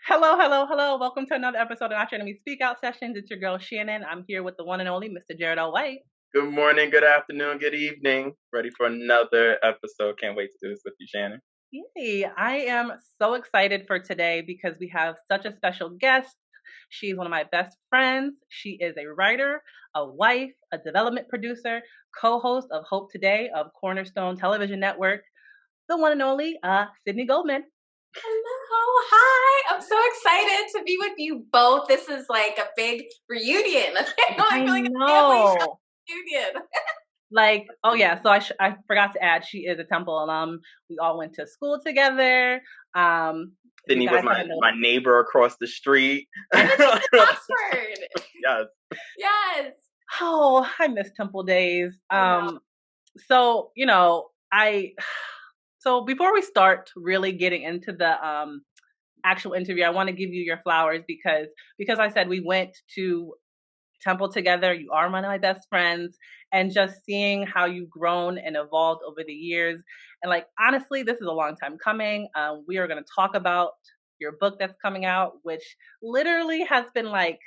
Hello, hello, hello. Welcome to another episode of Not Your Enemy Speak Out Sessions. It's your girl Shannon. I'm here with the one and only Mr. Jared L. White. Good morning, good afternoon, good evening. Ready for another episode. Can't wait to do this with you, Shannon. Yay. I am so excited for today because we have such a special guest. She's one of my best friends. She is a writer, a wife, a development producer, co-host of Hope Today of Cornerstone Television Network, the one and only Sydney Goldman. Hello, hi. I'm so excited to be with you both. This is like a big reunion. I feel like know. a family reunion. Like, oh yeah, so I forgot to add, she is a Temple alum. We all went to school together. Sydney was my neighbor across the street. Oxford. Yes. Yes. Oh, I miss Temple days. So, so before we start really getting into the actual interview, I want to give you your flowers because I said we went to Temple together. You are one of my best friends, and just seeing how you've grown and evolved over the years. And like, honestly, this is a long time coming. We are going to talk about your book that's coming out, which literally has been like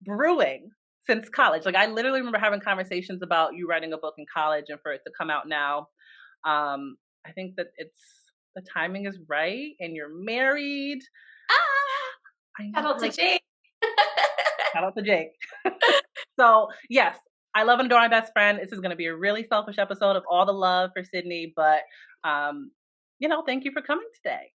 brewing since college. Like, I literally remember having conversations about you writing a book in college and for it to come out now. I think that the timing is right, and you're married. Shout out to Jake. Shout out to Jake. So yes, I love and adore my best friend. This is going to be a really selfish episode of all the love for Sydney, but thank you for coming today.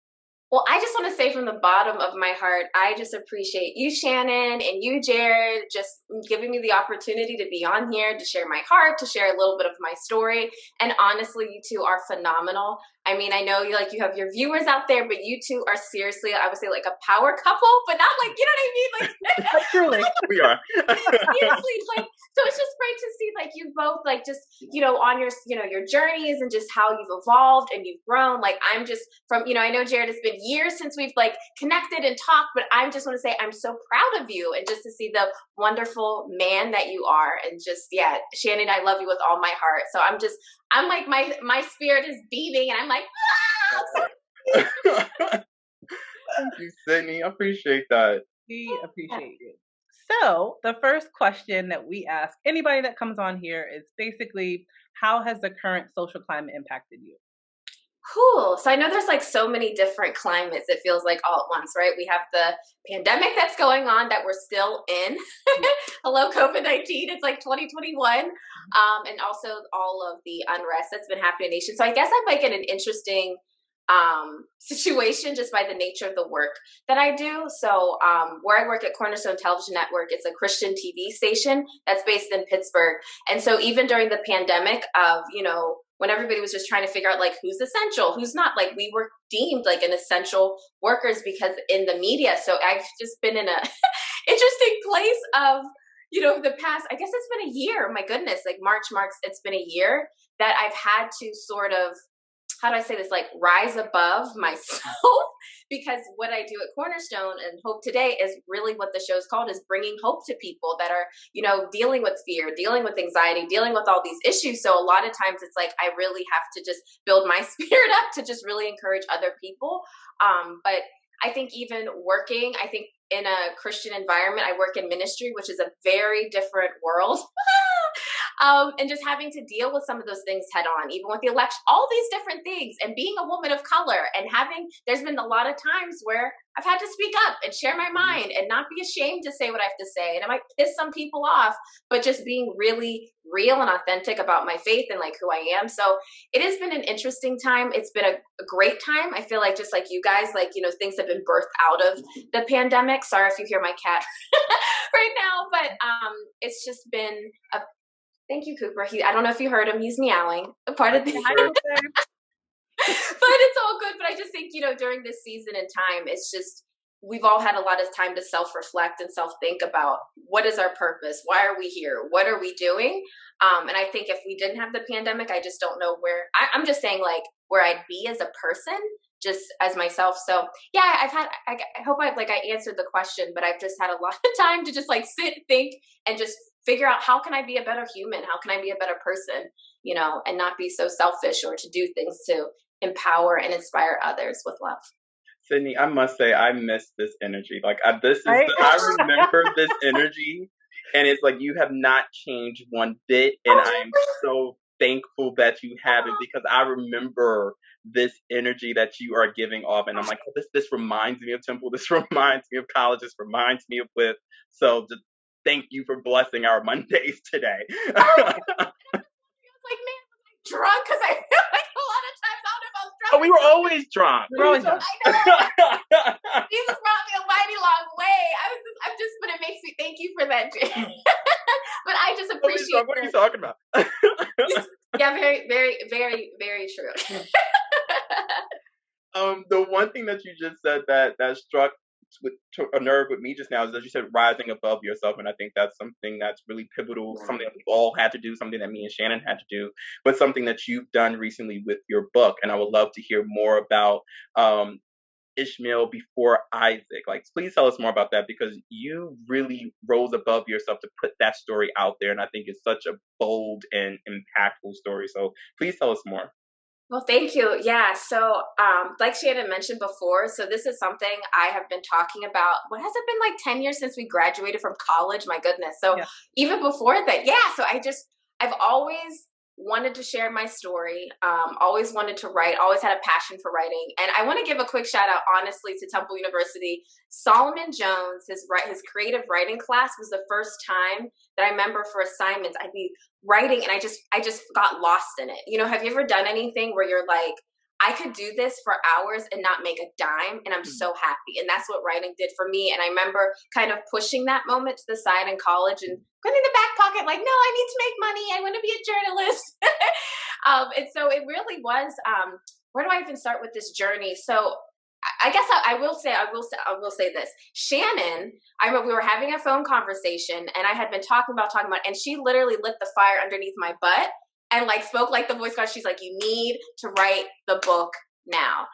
Well, I just want to say from the bottom of my heart, I just appreciate you, Shannon, and you, Jared, just giving me the opportunity to be on here, to share my heart, to share a little bit of my story. And honestly, you two are phenomenal. I mean, I know you have your viewers out there, but you two are seriously, I would say like a power couple, but not like, you know what I mean? Like, truly, we are. Seriously, like, so it's just great to see like you both like just, on your, your journeys and just how you've evolved and you've grown. Like, I'm just from, I know Jared, it's been years since we've like connected and talked, but I just want to say I'm so proud of you and just to see the wonderful man that you are. And just, yeah, Shannon, I love you with all my heart. So I'm like, my spirit is beating and I'm like, Thank you, Sydney. I appreciate that. We appreciate you. So the first question that we ask anybody that comes on here is basically, how has the current social climate impacted you? Cool. So I know there's like so many different climates, it feels like all at once, right? We have the pandemic that's going on that we're still in. Hello, COVID-19. It's like 2021. And also all of the unrest that's been happening in the nation. So I guess I'm like in an interesting situation just by the nature of the work that I do. So where I work at Cornerstone Television Network, it's a Christian TV station that's based in Pittsburgh. And so even during the pandemic of, when everybody was just trying to figure out like who's essential, who's not, like we were deemed like an essential workers because in the media. So I've just been in a interesting place of, the past, I guess it's been a year, my goodness, like March marks, it's been a year that I've had to sort of, how do I say this, like rise above myself because what I do at Cornerstone and Hope Today is really what the show's called, is bringing hope to people that are, dealing with fear, dealing with anxiety, dealing with all these issues. So a lot of times it's like, I really have to just build my spirit up to just really encourage other people. But I think even working, in a Christian environment, I work in ministry, which is a very different world. And just having to deal with some of those things head on, even with the election, all these different things, and being a woman of color and there's been a lot of times where I've had to speak up and share my mind and not be ashamed to say what I have to say. And it might piss some people off, but just being really real and authentic about my faith and like who I am. So it has been an interesting time. It's been a great time. I feel like just like you guys, like, things have been birthed out of the pandemic. Sorry if you hear my cat right now, but it's just been a thank you, Cooper. I don't know if you heard him. He's meowing. A part of the but it's all good. But I just think, during this season and time, it's just, we've all had a lot of time to self-reflect and self-think about what is our purpose? Why are we here? What are we doing? And I think if we didn't have the pandemic, I just don't know where, I'm just saying like where I'd be as a person, just as myself. So yeah, I hope I answered the question, but I've just had a lot of time to just like sit, think, and just figure out how can I be a better human? How can I be a better person, and not be so selfish or to do things to empower and inspire others with love. Sydney, I must say, I miss this energy. Like, Right? I remember this energy, and it's like you have not changed one bit, and I Oh, am so thankful that you haven't because I remember this energy that you are giving off, and I'm like, oh, this reminds me of Temple. This reminds me of college. This reminds me of with. So, just thank you for blessing our Mondays today. like, man, was I drunk? Because I feel like a lot of times I don't know if I was drunk. Oh, we were always drunk. We're always drunk. I know. Jesus brought me a mighty long way. I'm just, but it makes me thank you for that, Jay. But I just appreciate. What are you talking about? Yeah, very, very, very, very true. The one thing that you just said that struck a nerve with me just now is that you said rising above yourself, and I think that's something that's really pivotal, something that we all had to do, something that me and Shannon had to do, but something that you've done recently with your book, and I would love to hear more about Ishmael before Isaac. Like, please tell us more about that because you really rose above yourself to put that story out there, and I think it's such a bold and impactful story. So please tell us more. Well, thank you. Yeah. So, like Shannon mentioned before, so this is something I have been talking about. What has it been, like 10 years since we graduated from college? My goodness. So even before that, so I've always wanted to share my story, always wanted to write, always had a passion for writing. And I want to give a quick shout out, honestly, to Temple University. Solomon Jones, his creative writing class was the first time that I remember for assignments, I'd be writing and I just got lost in it. You know, have you ever done anything where you're like, I could do this for hours and not make a dime, and I'm so happy. And that's what writing did for me. And I remember kind of pushing that moment to the side in college and putting in the back pocket, like, no, I need to make money. I want to be a journalist. And so it really was, where do I even start with this journey? So I guess I will say this. Shannon, I remember we were having a phone conversation and I had been talking about, and she literally lit the fire underneath my butt and like spoke like the voice God. She's like, you need to write the book now.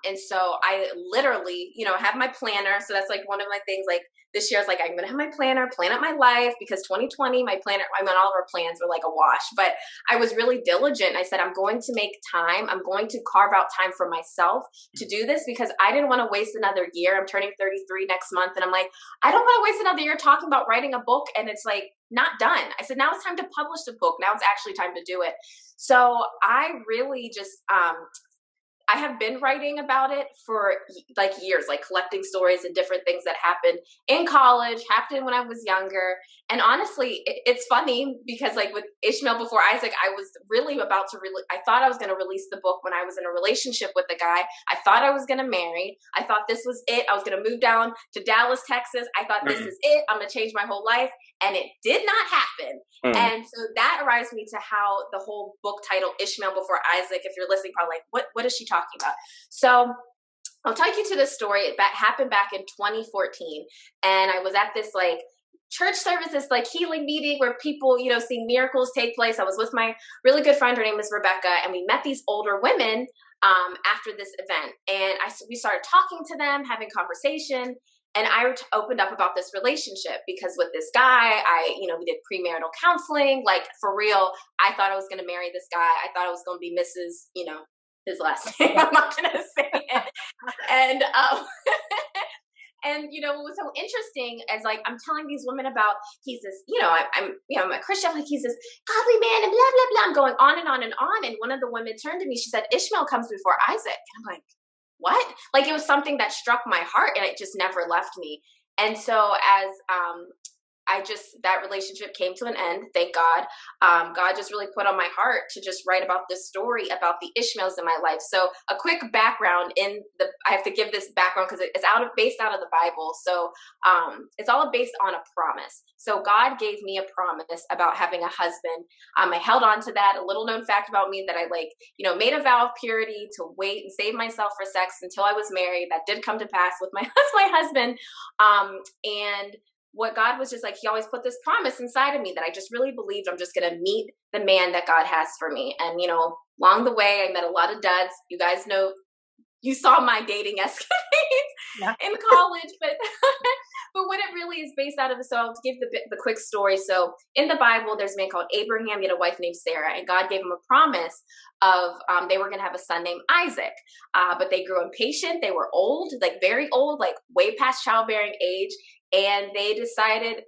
And so I literally, have my planner. So that's like one of my things, like this year I was like, I'm going to have my planner, plan out my life, because 2020, my planner, all of our plans were like a wash, but I was really diligent. I said, I'm going to make time. I'm going to carve out time for myself to do this because I didn't want to waste another year. I'm turning 33 next month. And I'm like, I don't want to waste another year talking about writing a book. And it's like, not done. I said, now it's time to publish the book. Now it's actually time to do it. So I really just, I have been writing about it for like years, like collecting stories and different things that happened in college, happened when I was younger. And honestly, it's funny because like with Ishmael before Isaac, I was really about to I thought I was going to release the book when I was in a relationship with a guy. I thought I was going to marry. I thought this was it. I was going to move down to Dallas, Texas. I thought this is it. I'm going to change my whole life. And it did not happen. And so that arrives me to how the whole book title, Ishmael Before Isaac, if you're listening, probably like, what is she talking about? So I'll take you to this story. It happened back in 2014. And I was at this like church service, this like healing meeting where people, see miracles take place. I was with my really good friend. Her name is Rebecca. And we met these older women after this event. And we started talking to them, having conversation. And I opened up about this relationship because with this guy, we did premarital counseling. Like for real, I thought I was going to marry this guy. I thought I was going to be Mrs., his last name. I'm not going to say it. And, and what was so interesting is like, I'm telling these women about, he's this, I'm a Christian, like he's this godly man and blah, blah, blah. I'm going on and on and on. And one of the women turned to me, she said, Ishmael comes before Isaac. And I'm like, what? Like it was something that struck my heart and it just never left me. And so as that relationship came to an end, thank God. God just really put on my heart to just write about this story about the Ishmaels in my life. So a quick background I have to give this background because it's based out of the Bible. So it's all based on a promise. So God gave me a promise about having a husband. I held on to that. A little known fact about me that I made a vow of purity to wait and save myself for sex until I was married. That did come to pass with my husband. And what God was just like, he always put this promise inside of me that I just really believed I'm just going to meet the man that God has for me. And, along the way, I met a lot of duds. You guys know, you saw my dating escapades in college, But what it really is based out of, so I'll give the quick story. So in the Bible, there's a man called Abraham, he had a wife named Sarah, and God gave him a promise of they were going to have a son named Isaac. But they grew impatient. They were old, like very old, like way past childbearing age. And they decided,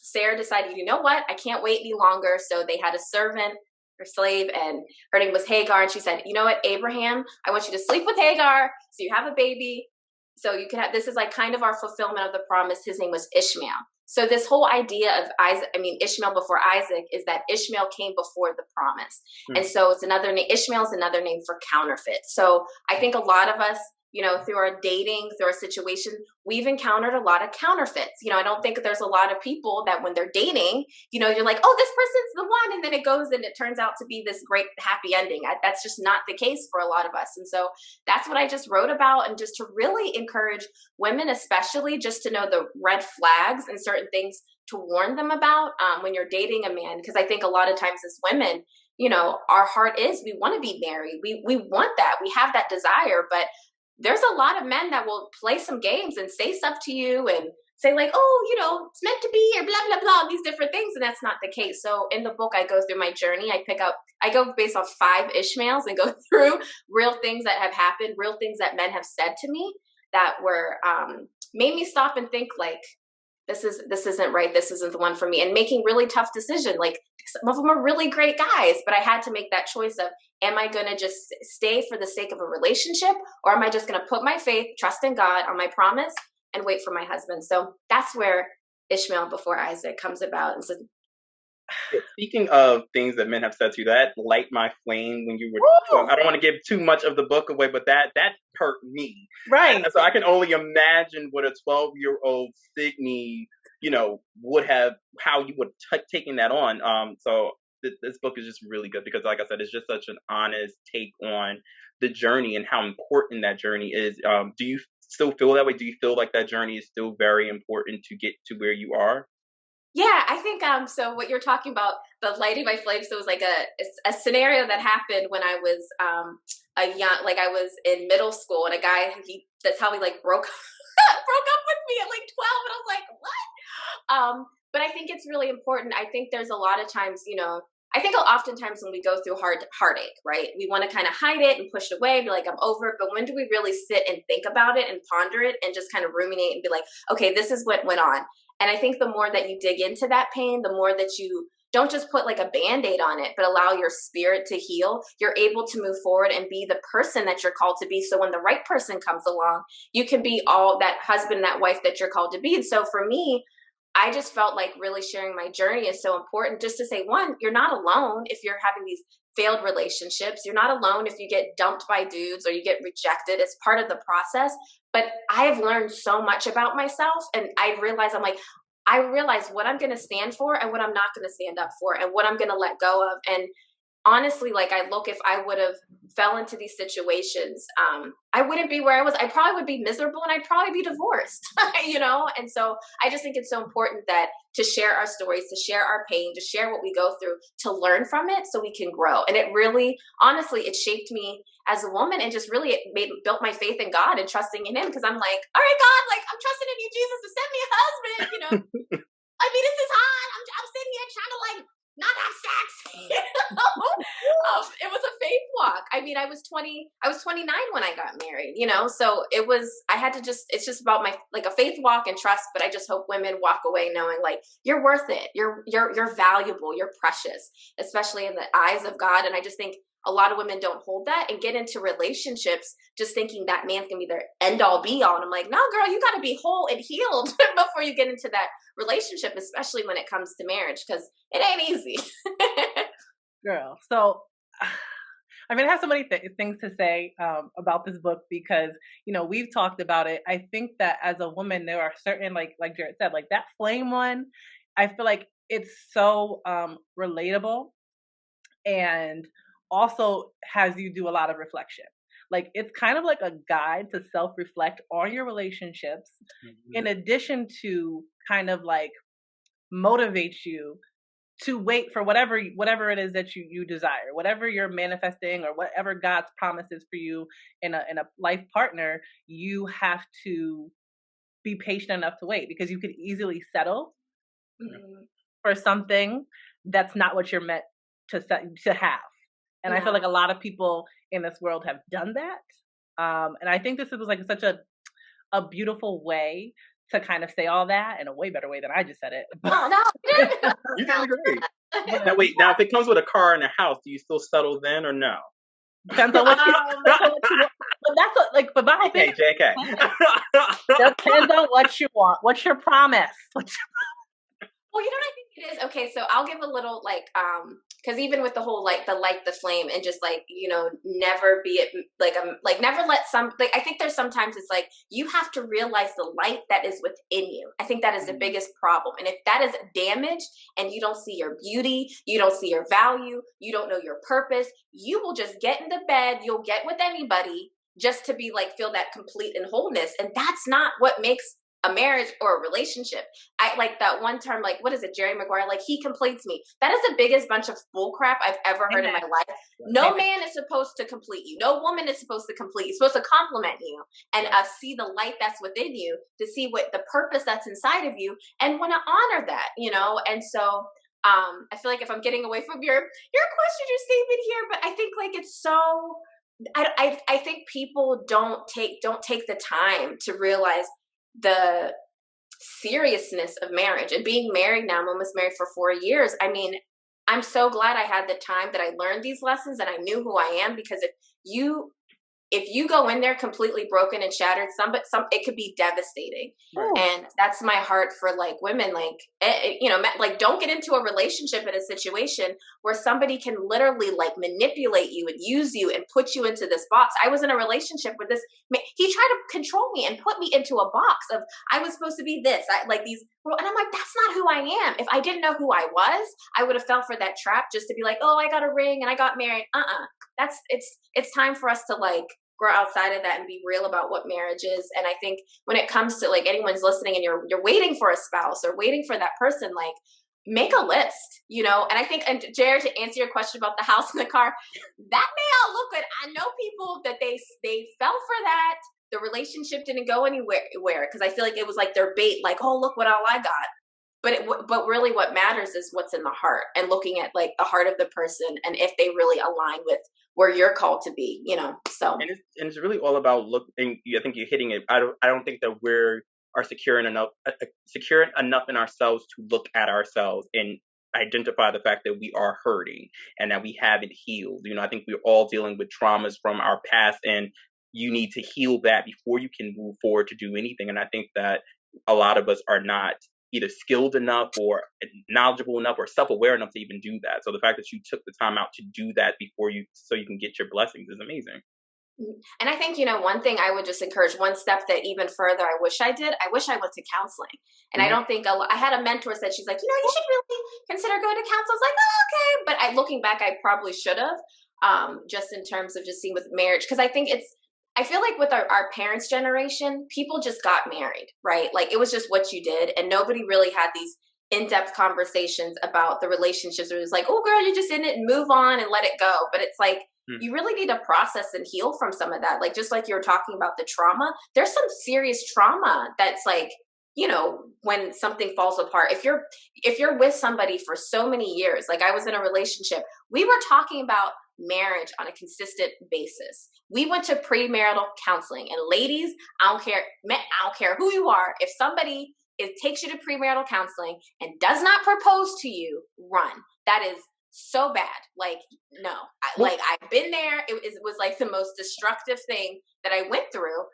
Sarah decided, you know what? I can't wait any longer. So they had a servant or slave, and her name was Hagar. And she said, you know what, Abraham, I want you to sleep with Hagar so you have a baby. So you can have, this is like kind of our fulfillment of the promise. His name was Ishmael. So this whole idea of Ishmael before Isaac is that Ishmael came before the promise. And so it's another name. Ishmael is another name for counterfeit. So I think a lot of us, you know, through our dating, through our situation, we've encountered a lot of counterfeits. You know, I don't think there's a lot of people that when they're dating, you know, you're like, oh, this person's the one. And then it goes and it turns out to be this great happy ending. That's just not the case for a lot of us. And so that's what I just wrote about. And just to really encourage women, especially just to know the red flags and certain things to warn them about when you're dating a man. Because I think a lot of times as women, you know, our heart is, we want to be married. We want that. We have that desire, but there's a lot of men that will play some games and say stuff to you and say like, oh, you know, it's meant to be, or blah, blah, blah, these different things. And that's not the case. So in the book, I go through my journey. I go based off 5 Ishmaels and go through real things that have happened, real things that men have said to me that were, made me stop and think like, this isn't right. This isn't the one for me. And making really tough decisions. Like some of them are really great guys, but I had to make that choice of, am I going to just stay for the sake of a relationship, or am I just going to put my faith, trust in God on my promise and wait for my husband? So that's where Ishmael before Isaac comes about. And so, speaking of things that men have said to you, that light my flame when you were, I don't want to give too much of the book away, but that hurt me. Right. And so I can only imagine what a 12-year-old Sydney, you know, would have, how you would have taken that on. So this book is just really good because, like I said, it's just such an honest take on the journey and how important that journey is. Do you still feel that way? Do you feel like that journey is still very important to get to where you are? Yeah, I think so what you're talking about, the lighting my flame, so it was like a scenario that happened when I was I was in middle school, and a guy, that's how he like broke up with me at like 12, and I was like, what? But I think it's really important. I think there's a lot of times, you know, I think oftentimes when we go through heartache, right, we want to kind of hide it and push it away, be like, I'm over it. But when do we really sit and think about it and ponder it and just kind of ruminate and be like, okay, this is what went on? And I think the more that you dig into that pain, the more that you don't just put like a Band-Aid on it, but allow your spirit to heal, you're able to move forward and be the person that you're called to be. So when the right person comes along, you can be all that husband, that wife that you're called to be. And so for me, I just felt like really sharing my journey is so important, just to say, one, you're not alone if you're having these failed relationships. You're not alone if you get dumped by dudes or you get rejected. It's part of the process. But I have learned so much about myself, and I realize what I'm going to stand for and what I'm not going to stand up for and what I'm going to let go of. And honestly, like I look, if I would have fell into these situations, I wouldn't be where I was. I probably would be miserable and I'd probably be divorced, you know? And so I just think it's so important that to share our stories, to share our pain, to share what we go through, to learn from it so we can grow. And it really, honestly, it shaped me as a woman, and just really built my faith in God and trusting in him. Cause I'm like, all right, God, like I'm trusting in you, Jesus, to send me a husband, you know? I mean, this is hard. I'm sitting here trying to like not have sex. You know? It was a faith walk. I mean, I was 29 when I got married, you know? So it's just about like a faith walk and trust. But I just hope women walk away knowing like, you're worth it. You're valuable. You're precious, especially in the eyes of God. And I just think a lot of women don't hold that and get into relationships just thinking that man's gonna be their end all be all. And I'm like, no, girl, you gotta be whole and healed before you get into that relationship, especially when it comes to marriage, because it ain't easy. Girl. So, I mean, I have so many things to say about this book because, you know, we've talked about it. I think that as a woman, there are certain, like Jared said, like that flame one, I feel like it's so relatable, and also has you do a lot of reflection. Like it's kind of like a guide to self-reflect on your relationships, in addition to kind of like motivate you to wait for whatever it is that you desire, whatever you're manifesting, or whatever God's promises for you in a life partner. You have to be patient enough to wait, because you could easily settle Mm-hmm. for something that's not what you're meant to have. And I feel like a lot of people in this world have done that. And I think this was like such a beautiful way to kind of say all that in a way better way than I just said it. Oh, no. You did great. Now wait, now if it comes with a car and a house, do you still settle then or no? Depends on what you want. But that's what, like, but my whole thing. JK. Depends on what you want. What's your promise? Well, you know what I think it is? Okay, so I'll give a little, like, because even with the whole, like, the flame, and just, like, you know, never be it, like, never let like, I think there's sometimes it's like, you have to realize the light that is within you. I think that is the biggest problem. And if that is damaged and you don't see your beauty, you don't see your value, you don't know your purpose, you will just get into bed, you'll get with anybody just to be, like, feel that complete and wholeness. And that's not what makes a marriage or a relationship. I like that one term, like, what is it, Jerry Maguire? Like, he completes me. That is the biggest bunch of bull crap I've ever heard in my life. No man is supposed to complete you. No woman is supposed to complete you. It's supposed to compliment you and see the light that's within you, to see what the purpose that's inside of you, and want to honor that, you know? And so I feel like if I'm getting away from your question, your statement here, but I think, like, it's so, I think people don't take the time to realize the seriousness of marriage and being married now. I'm almost married for 4 years. I mean, I'm so glad I had the time that I learned these lessons and I knew who I am, because if you go in there completely broken and shattered, it could be devastating. Right. And that's my heart for, like, women, like, you know, like, don't get into a relationship in a situation where somebody can literally, like, manipulate you and use you and put you into this box. I was in a relationship with this, he tried to control me and put me into a box of, I was supposed to be this, and I'm like, that's not who I am. If I didn't know who I was, I would have fell for that trap just to be like, oh, I got a ring and I got married. It's time for us to, like, grow outside of that and be real about what marriage is. And I think when it comes to, like, anyone's listening and you're waiting for a spouse or waiting for that person, like, make a list, you know? And I think, and Jared, to answer your question about the house and the car, that may all look good. I know people that they fell for that. The relationship didn't go anywhere, because I feel like it was like their bait, like, oh, look what all I got. But really what matters is what's in the heart, and looking at, like, the heart of the person and if they really align with where you're called to be, you know? So. And it's really all about looking. I think you're hitting it. I don't think that are secure enough in ourselves to look at ourselves and identify the fact that we are hurting and that we haven't healed. You know, I think we're all dealing with traumas from our past, and you need to heal that before you can move forward to do anything. And I think that a lot of us are not either skilled enough or knowledgeable enough or self-aware enough to even do that. So the fact that you took the time out to do that so you can get your blessings is amazing. And I think, you know, one thing I would just encourage, one step that even further I wish I went to counseling. And I don't think I had a mentor said, she's like, you know, you should really consider going to counsel. I was like, oh, okay. But looking back, I probably should have, just in terms of just seeing with marriage. Because I feel like with our parents' generation, people just got married, right? Like, it was just what you did. And nobody really had these in-depth conversations about the relationships. It was like, oh, girl, you're just in it and move on and let it go. But it's like, you really need to process and heal from some of that. Like, just like you were talking about the trauma, there's some serious trauma that's, like, you know, when something falls apart, if you're with somebody for so many years, like I was in a relationship, we were talking about marriage on a consistent basis. We went to premarital counseling, and ladies, I don't care who you are. If somebody takes you to premarital counseling and does not propose to you, run. That is so bad. Like, no, I've been there. It was like the most destructive thing that I went through.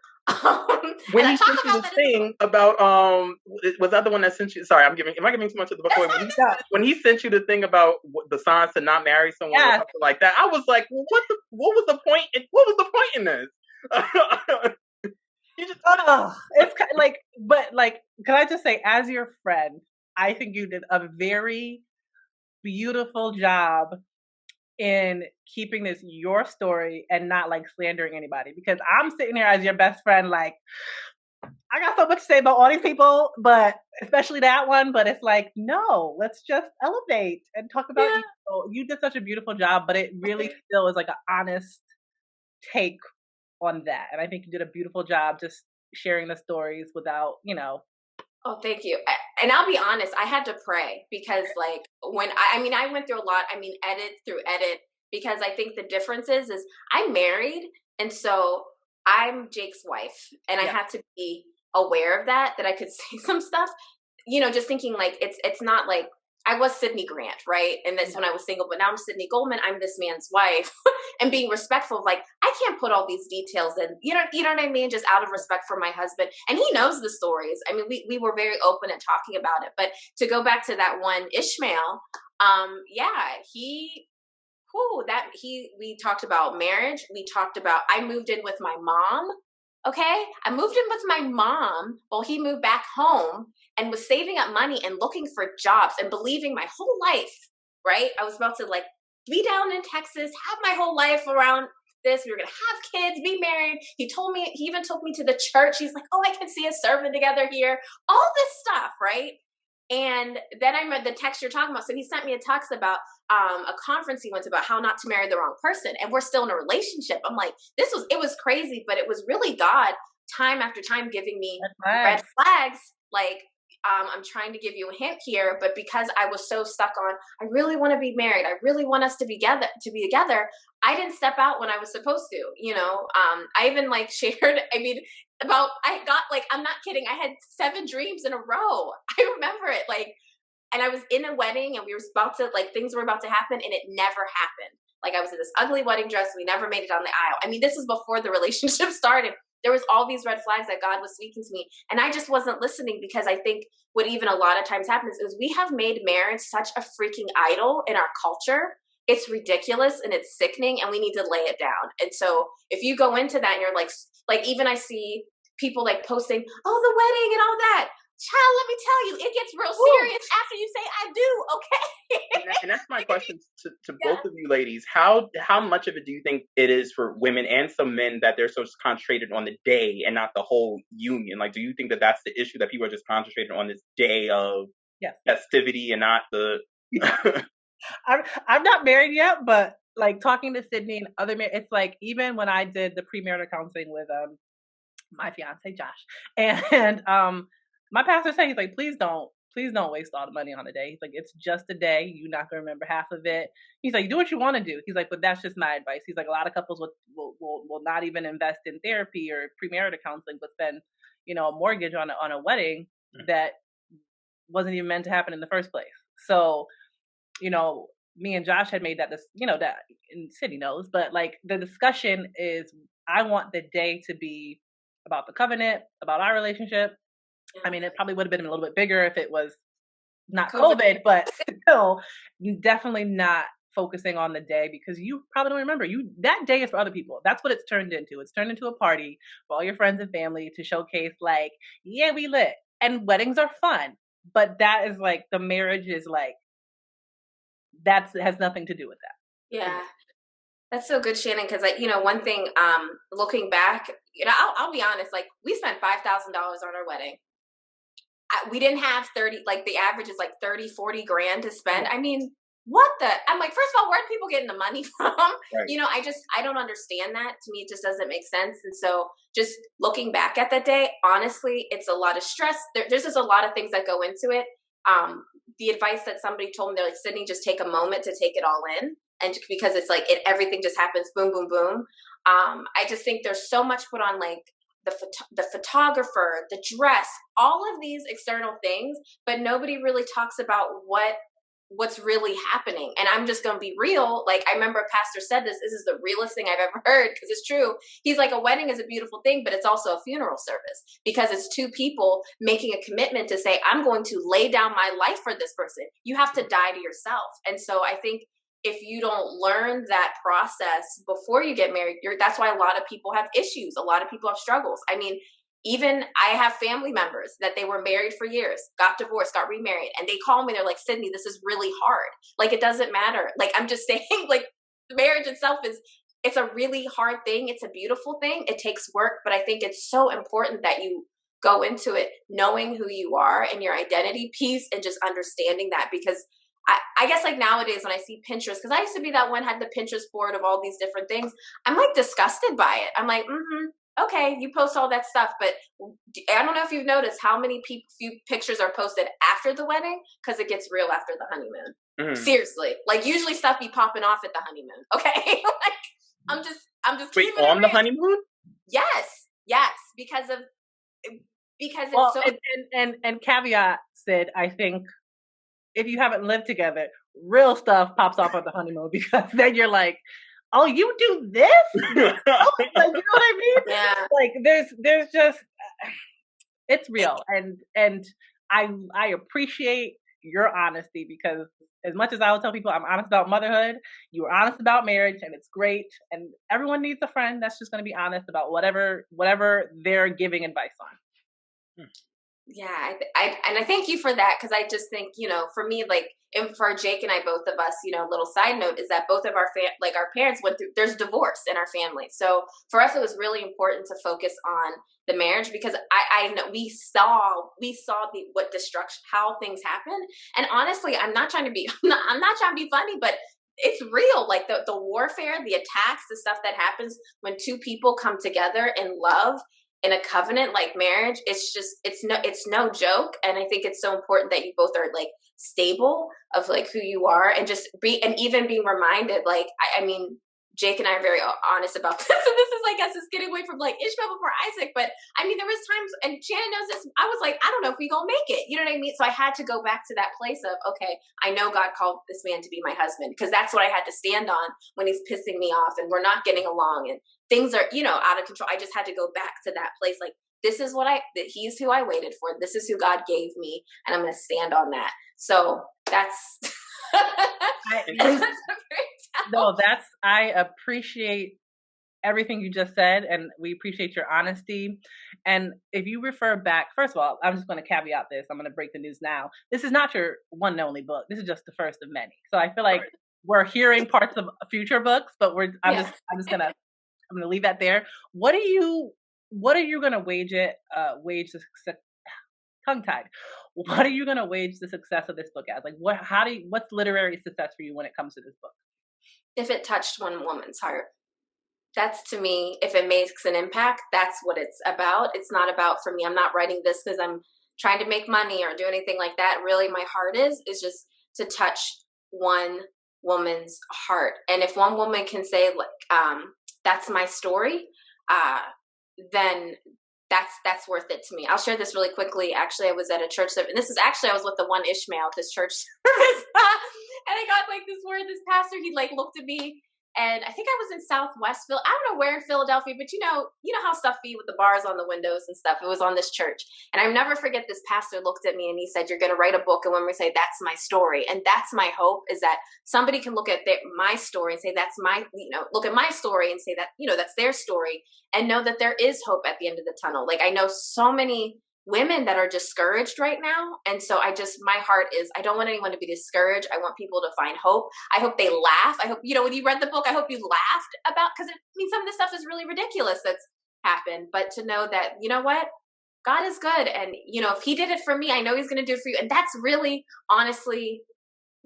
When he sent you the thing about was that the one that sent you? Sorry, am I giving too much of the book away? When he sent you the thing about the signs to not marry someone or something like that, I was like, well, what was the point? What was the point in this? You just it's kind of like, but like, can I just say, as your friend, I think you did a very beautiful job in keeping this your story and not like slandering anybody, because I'm sitting here as your best friend, like, I got so much to say about all these people, but especially that one, but it's like, no, let's just elevate and talk about you. So you did such a beautiful job, but it really still is like an honest take on that. And I think you did a beautiful job just sharing the stories without, Oh, thank you. And I'll be honest, I had to pray because like when I went through a lot, edit through edit, because I think the difference is I'm married. And so I'm Jake's wife and I yeah, have to be aware of that I could say some stuff, just thinking like, it's not like I was Sydney Grant, right? And that's yeah, when I was single, but now I'm Sydney Goldman. I'm this man's wife and being respectful of like, I can't put all these details in, you know what I mean? Just out of respect for my husband. And he knows the stories. I mean, we were very open and talking about it, but to go back to that one Ishmael, yeah, we talked about marriage. We talked about, I moved in with my mom. Okay. I moved in with my mom while he moved back home and was saving up money and looking for jobs and believing my whole life, right? I was about to like be down in Texas, have my whole life around this. We were going to have kids, be married. He even took me to the church. He's like, oh, I can see us serving together here. All this stuff, right? And then I read the text you're talking about. So he sent me a text about a conference he went to about how not to marry the wrong person. And we're still in a relationship. I'm like, it was crazy, but it was really God time after time giving me red flags. Like, I'm trying to give you a hint here, but because I was so stuck on, I really want to be married. I really want us to be together. I didn't step out when I was supposed to, I even like shared, I'm not kidding. I had 7 dreams in a row. I remember it and I was in a wedding and we were about to, things were about to happen and it never happened. Like I was in this ugly wedding dress. We never made it down the aisle. I mean, this is before the relationship started. There was all these red flags that God was speaking to me. And I just wasn't listening because I think what even a lot of times happens is we have made marriage such a freaking idol in our culture. It's ridiculous and it's sickening and we need to lay it down. And so if you go into that and you're like even I see people like posting, oh, the wedding and all that. Child, let me tell you, it gets real serious after you say I do, okay? And that's my question to both of you ladies. How much of it do you think it is for women and some men that they're so concentrated on the day and not the whole union? Like, do you think that that's the issue, that people are just concentrated on this day of festivity and not the... I'm not married yet, but like talking to Sydney and other men, it's like even when I did the premarital counseling with my fiance Josh, and my pastor said, he's like, please don't waste all the money on a day. He's like, it's just a day. You're not going to remember half of it. He's like, do what you want to do. He's like, but that's just my advice. He's like, a lot of couples will not even invest in therapy or premarital counseling, but spend, a mortgage on a wedding that wasn't even meant to happen in the first place. So, me and Josh had made that, that and Sydney knows, but like the discussion is, I want the day to be about the covenant, about our relationship. I mean, it probably would have been a little bit bigger if it was not COVID, but still definitely not focusing on the day because you probably don't remember. That day is for other people. That's what it's turned into. It's turned into a party for all your friends and family to showcase like, yeah, we lit. And weddings are fun, but that is like, the marriage is like, that has nothing to do with that. Yeah. That's so good, Shannon, because one thing, looking back, I'll be honest, like we spent $5,000 on our wedding. We didn't have 30, like the average is like 30, 40 grand to spend. I mean, I'm like, first of all, where are people getting the money from? Right. I don't understand that. To me, it just doesn't make sense. And so just looking back at that day, honestly, it's a lot of stress. There's just a lot of things that go into it. The advice that somebody told me, they're like, Sydney, just take a moment to take it all in. And because it's like, everything just happens, boom, boom, boom. I just think there's so much put on like, the photographer, the dress, all of these external things, but nobody really talks about what's really happening. And I'm just going to be real. Like, I remember a pastor said this is the realest thing I've ever heard because it's true. He's like, a wedding is a beautiful thing, but it's also a funeral service because it's 2 people making a commitment to say, I'm going to lay down my life for this person. You have to die to yourself. And so I think if you don't learn that process before you get married, that's why a lot of people have issues. A lot of people have struggles. I mean, even I have family members that they were married for years, got divorced, got remarried, and they call me, they're like, Sydney, this is really hard. Like, it doesn't matter. Like, I'm just saying, like, marriage itself it's a really hard thing. It's a beautiful thing. It takes work, but I think it's so important that you go into it knowing who you are and your identity piece and just understanding that because I guess like nowadays when I see Pinterest, because I used to be that one had the Pinterest board of all these different things, I'm like disgusted by it. I'm like, okay, you post all that stuff, but I don't know if you've noticed how many few pictures are posted after the wedding, because it gets real after the honeymoon. Seriously, like usually stuff be popping off at the honeymoon. Okay, like I'm just wait, keeping on it the real. honeymoon? Yes, because it's well, so. and caveat, Sid, I think if you haven't lived together, real stuff pops off at the honeymoon, because then you're like, oh, you do this? Oh, like, you know what I mean? Yeah. Like there's just, it's real. And I appreciate your honesty, because as much as I will tell people I'm honest about motherhood, you are honest about marriage, and it's great. And everyone needs a friend that's just going to be honest about whatever they're giving advice on. Yeah, I thank you for that, because I just think, for me, like, and for Jake and I, both of us, little side note is that both of our our parents went through, there's divorce in our family. So for us, it was really important to focus on the marriage, because I know we saw what destruction, how things happen. And honestly, I'm not trying to be, I'm not trying to be funny, but it's real. Like the warfare, the attacks, the stuff that happens when two people come together in love, in a covenant like marriage, it's no joke. And I think it's so important that you both are like stable of like who you are, and just even being reminded, like, I mean, Jake and I are very honest about this. And this is, I guess, it's getting away from like Ishmael before Isaac. But I mean, there was times, and Shannon knows this, I was like, I don't know if we gonna make it. You know what I mean? So I had to go back to that place of, okay, I know God called this man to be my husband, because that's what I had to stand on when he's pissing me off and we're not getting along and things are, out of control. I just had to go back to that place. Like, this is he's who I waited for. This is who God gave me. And I'm going to stand on that. So that's, I appreciate everything you just said, and we appreciate your honesty. And if you refer back, first of all, I'm just going to caveat this. I'm going to break the news now. This is not your one and only book. This is just the first of many. So I feel like we're hearing parts of future books, but I'm just going to leave that there. What are you going to wage the tongue-tied? What are you going to wage the success of this book as? Like, what's literary success for you when it comes to this book? If it touched one woman's heart. That's, to me, if it makes an impact, that's what it's about. It's not about, for me, I'm not writing this because I'm trying to make money or do anything like that. Really, my heart is just to touch one woman's heart. And if one woman can say, like, that's my story, then that's worth it to me. I'll share this really quickly. Actually, I was at a church service, and I was with the one Ishmael, this church service, and I got like this word. This pastor, he like looked at me, and I think I was in Southwest Phil. I don't know where in Philadelphia, but you know how stuff be with the bars on the windows and stuff. It was on this church, and I'll never forget. This pastor looked at me and he said, "You're going to write a book, and when we say that's my story," and that's my hope, is that somebody can look at my story and say that's my, look at my story and say that that's their story, and know that there is hope at the end of the tunnel. Like, I know so many women that are discouraged right now. And so my heart is, I don't want anyone to be discouraged. I want people to find hope. I hope they laugh. I hope, when you read the book, I hope you laughed about, because some of this stuff is really ridiculous that's happened, but to know that, you know what, God is good. And, if he did it for me, I know he's going to do it for you. And that's really, honestly,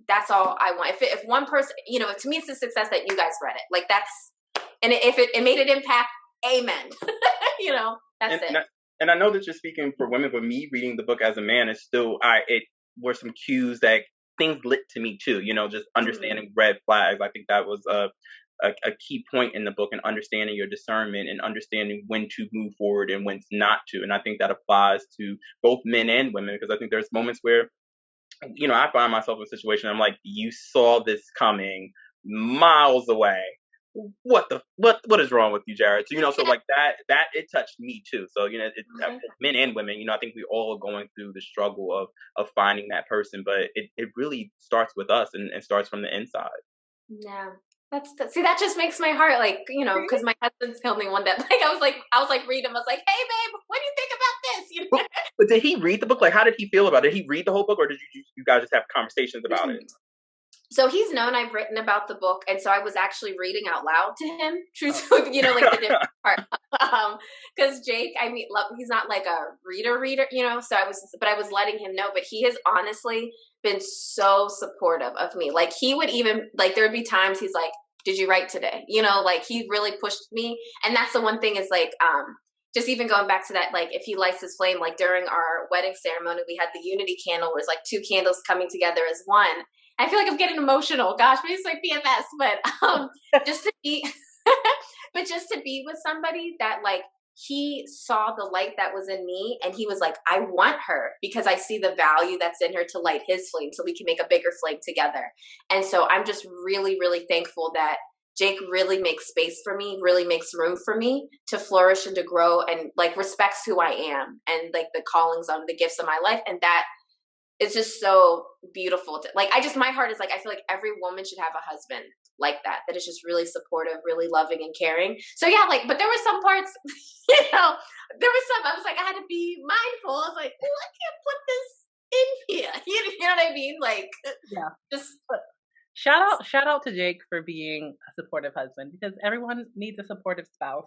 that's all I want. If one person, to me, it's a success that you guys read it. Like, and if it made an impact, amen. That's it. And I know that you're speaking for women, but me reading the book as a man is still, it were some cues that things lit to me too, just understanding red flags. I think that was a key point in the book, and understanding your discernment and understanding when to move forward and when not to. And I think that applies to both men and women, because I think there's moments where, I find myself in a situation, I'm like, you saw this coming miles away. What is wrong with you, Jared? So, so like that it touched me too. So, men and women, I think we all are going through the struggle of finding that person, but it really starts with us and starts from the inside. Yeah. See, that just makes my heart like, because my husband's told me one day, like, I was like reading, I was like, hey babe, what do you think about this? But did he read the book? Like, how did he feel about it? Did he read the whole book, or did you guys just have conversations about it? So he's known I've written about the book, and so I was actually reading out loud to him, truthfully, like the different part. Because Jake, he's not like a reader, so I was letting him know, but he has honestly been so supportive of me. Like, he would even, like, there would be times he's like, did you write today? You know, like he really pushed me. And that's the one thing is like, just even going back to that, like if he lights his flame, like during our wedding ceremony, we had the unity candle, where it's like two candles coming together as one. I feel like I'm getting emotional. Gosh, maybe it's like PMS, but just to be, but just to be with somebody that like he saw the light that was in me, and he was like, I want her because I see the value that's in her to light his flame, so we can make a bigger flame together. And so I'm just really, really thankful that Jake really makes space for me, really makes room for me to flourish and to grow, and like respects who I am and like the callings on the gifts of my life. And that is just so beautiful. Like, my heart is like, I feel like every woman should have a husband like that is just really supportive, really loving and caring. So yeah, like, but there were some parts, there was some, I was like, I had to be mindful. I was like, oh, I can't put this in here. You know what I mean? Like, yeah, just shout out to Jake for being a supportive husband, because everyone needs a supportive spouse.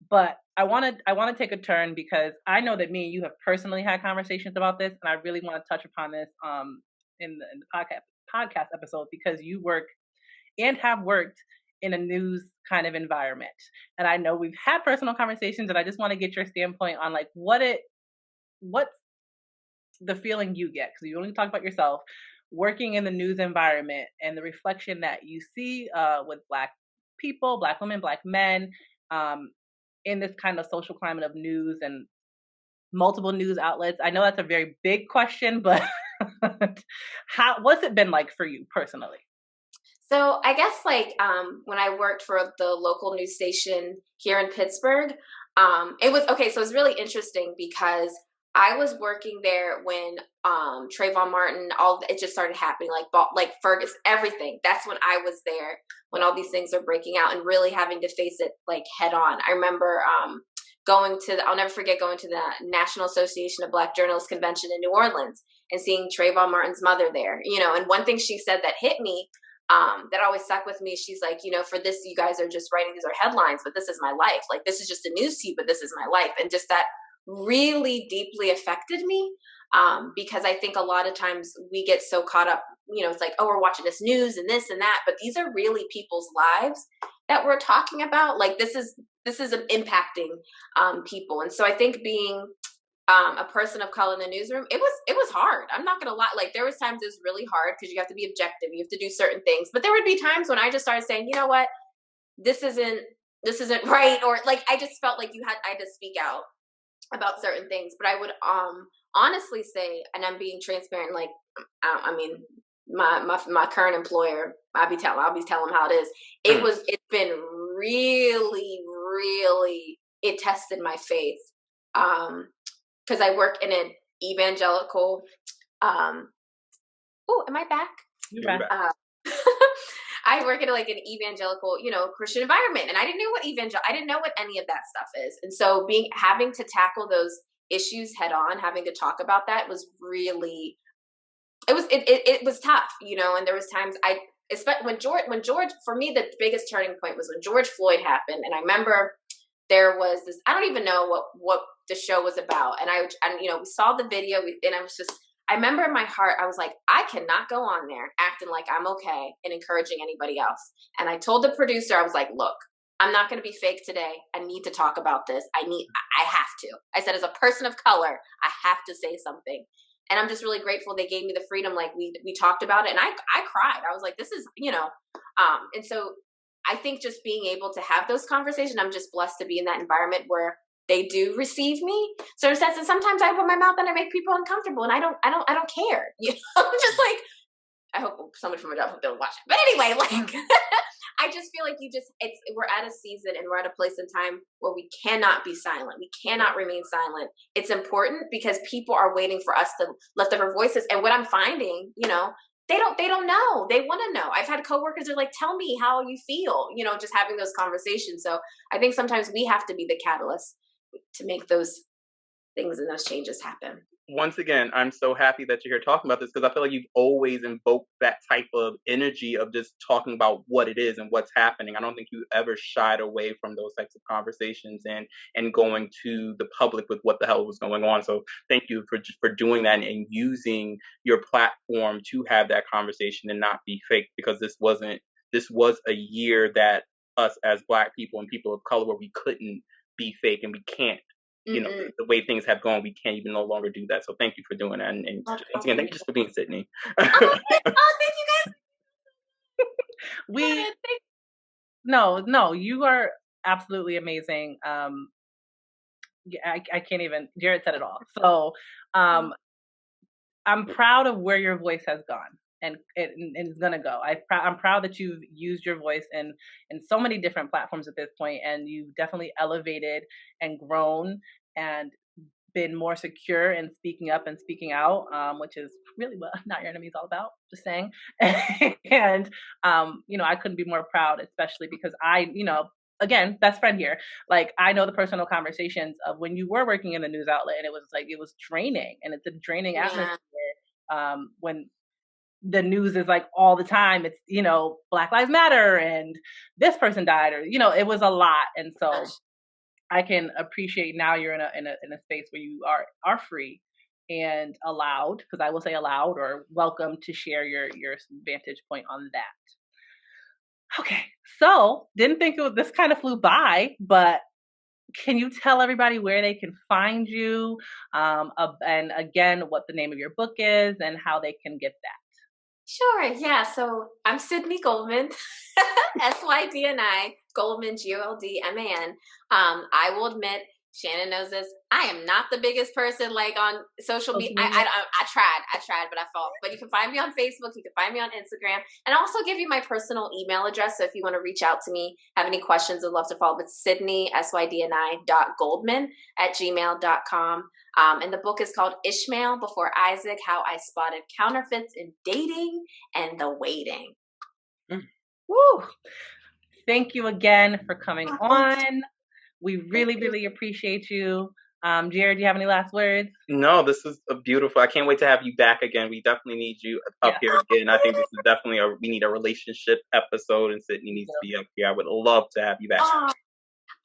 But I want to take a turn, because I know that me and you have personally had conversations about this, and I really want to touch upon this in the podcast episode, because you work and have worked in a news kind of environment, and I know we've had personal conversations, and I just want to get your standpoint on like what's the feeling you get, because you only talk about yourself working in the news environment and the reflection that you see with Black people, Black women, Black men, in this kind of social climate of news and multiple news outlets. I know that's a very big question, but what's it been like for you personally? So I guess like when I worked for the local news station here in Pittsburgh, it was okay. So it was really interesting because I was working there when Trayvon Martin, it just started happening, like Fergus, everything. That's when I was there, when all these things are breaking out and really having to face it like head on. I remember I'll never forget going to the National Association of Black Journalists Convention in New Orleans and seeing Trayvon Martin's mother there, and one thing she said that hit me, that always stuck with me. She's like, for this, you guys are just writing, these are headlines, but this is my life. Like, this is just a news feed, but this is my life. And just that really deeply affected me, because I think a lot of times we get so caught up, it's like, oh, we're watching this news and this and that, but these are really people's lives that we're talking about. Like, this is impacting people. And so I think being a person of color in the newsroom, it was hard. I'm not gonna lie. Like, there was times it was really hard because you have to be objective, you have to do certain things, but there would be times when I just started saying, you know what, this isn't right, or like I just felt like I had to speak out about certain things. But I would honestly say, and I'm being transparent, like I mean, my current employer, I'll be telling them how it is. It's been really, really, it tested my faith, because I work in an evangelical am I back? You're back. I work in like an evangelical, Christian environment, and I didn't know what any of that stuff is. And so having to tackle those issues head on, having to talk about that was really, it was tough, and there was times when George, for me, the biggest turning point was when George Floyd happened. And I remember there was this, I don't even know what the show was about. And we saw the video, and I remember in my heart, I was like, I cannot go on there acting like I'm okay and encouraging anybody else. And I told the producer, I was like, look, I'm not going to be fake today. I need to talk about this. I have to. I said, as a person of color, I have to say something. And I'm just really grateful they gave me the freedom. Like, we talked about it, and I cried. I was like, this is, and so I think just being able to have those conversations, I'm just blessed to be in that environment where they do receive me. So in a sense, and sometimes I open my mouth and I make people uncomfortable, and I don't care. I'm just like, I hope someone from my job don't watch it. But anyway, like, I just feel like we're at a season and we're at a place in time where we cannot be silent. We cannot remain silent. It's important because people are waiting for us to lift up our voices. And what I'm finding, they don't know. They want to know. I've had coworkers that are like, tell me how you feel, just having those conversations. So I think sometimes we have to be the catalyst to make those things and those changes happen. Once again, I'm so happy that you're here talking about this, because I feel like you've always invoked that type of energy of just talking about what it is and what's happening. I don't think you ever shied away from those types of conversations and going to the public with what the hell was going on. So thank you for doing that and using your platform to have that conversation and not be fake, because this wasn't this was a year that us as Black people and people of color, where we couldn't be fake and we can't. You know, the way things have gone, we can't even no longer do that. So thank you for doing that. And once again, thank you just for being Sydney. Thank you guys. No, you are absolutely amazing. I can't even, Jared said it all. So I'm proud of where your voice has gone and it's going to go. I'm proud that you've used your voice in so many different platforms at this point, and you've definitely elevated and grown and been more secure in speaking up and speaking out, which is really what Not Your Enemy is all about, just saying. And, I couldn't be more proud, especially because again, best friend here. Like, I know the personal conversations of when you were working in the news outlet, and it was draining, and it's a draining atmosphere. When the news is like all the time, it's, Black Lives Matter and this person died, or, it was a lot. And so I can appreciate now you're in a space where you are free and allowed, because I will say allowed or welcome to share your vantage point on that. Okay, so didn't think this kind of flew by, but can you tell everybody where they can find you, and again, what the name of your book is and how they can get that? Sure, yeah. So I'm Sydney Goldman, SYDNI, Goldman, GOLDMAN. I will admit, Shannon knows this, I am not the biggest person like on social media. I tried, but I fall. But you can find me on Facebook, you can find me on Instagram, and I'll also give you my personal email address. So if you want to reach out to me, have any questions, I'd love to follow up with Sydney, SYDNI.Goldman@gmail.com. And the book is called Ishmael Before Isaac, How I Spotted Counterfeits in Dating and the Waiting. Woo! Thank you again for coming on. We really, really appreciate you. Jared, do you have any last words? No, this is beautiful. I can't wait to have you back again. We definitely need you up here again. I think this is definitely we need a relationship episode, and Sydney needs to be up here. I would love to have you back. Oh,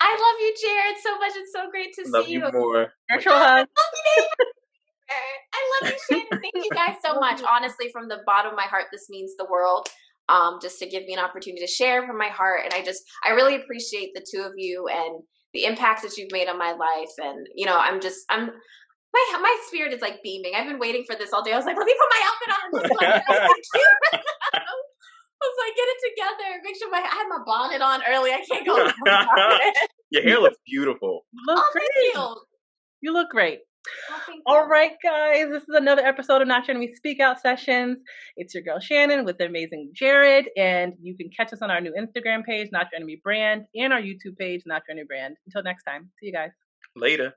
I love you, Jared, so much. It's so great to see you. Love you more. Virtual hug. I love you, Shannon. Thank you guys so much. Honestly, from the bottom of my heart, this means the world. Just to give me an opportunity to share from my heart. And I really appreciate the two of you and the impact that you've made on my life. And, my spirit is like beaming. I've been waiting for this all day. I was like, let me put my outfit on. I was like, get it together. Make sure I had my bonnet on early. I can't go. Your hair looks beautiful. You look great. You look great. All right, guys, this is another episode of Not Your Enemy Speak Out Sessions. It's your girl Shannon with the amazing Jared, and you can catch us on our new Instagram page, Not Your Enemy Brand, and our YouTube page, Not Your Enemy Brand. Until next time, see you guys. Later.